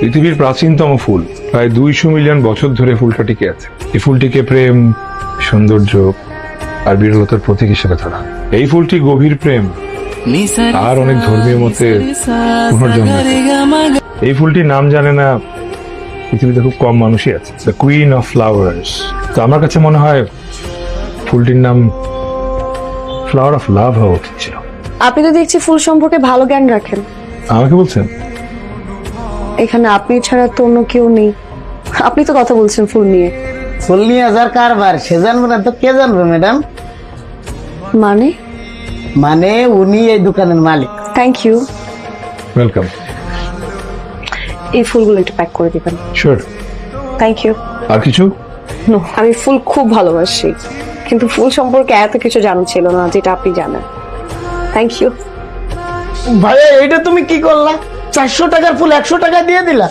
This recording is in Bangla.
পৃথিবীর প্রাচীনতম ফুল, প্রায় 200 মিলিয়ন বছর ধরে ফুলটা টিকে আছে। এই ফুলটিকে প্রেম, সৌন্দর্য আর বিরলতার প্রতীক হিসেবে ধরা হয়। এই ফুলটি গভীর প্রেম আর অনেক ধর্মীয় মতে পুনর্জন্ম। এই ফুলটির নাম জানে না পৃথিবীতে খুব কম মানুষই আছে, দ্য কুইন অফ ফ্লাওয়ার্স। তো আমার কাছে মনে হয় ফুলটির নাম ফ্লাওয়ার অফ লাভ হওয়া উচিত ছিল। আপনি তো দেখছি ফুল সম্পর্কে ভালো জ্ঞান রাখেন। আমাকে বলছেন? এখানে আপনি ছাড়া তো অন্য কেউ নেই। আপনি তো কথা বলছেন ফুল নিয়ে। ফুল নিয়ে যার কারবার সে জানবে না তো কে জানবে ম্যাডাম? মানে? মানে উনি এই দোকানের মালিক। Thank you. ওয়েলকাম। এই ফুলগুলো একটু প্যাক করে দিবেন। শিওর। Thank you. আর কিছু? নো, আমি ফুল খুব ভালোবাসি, কিন্তু ফুল সম্পর্কে এত কিছু জানা ছিল না যেটা আপনি জানেন। Thank you. ভাইয়া এইটা তুমি কি করলা? 400 টাকার ফুল 100 টাকা দিয়ে দিলা।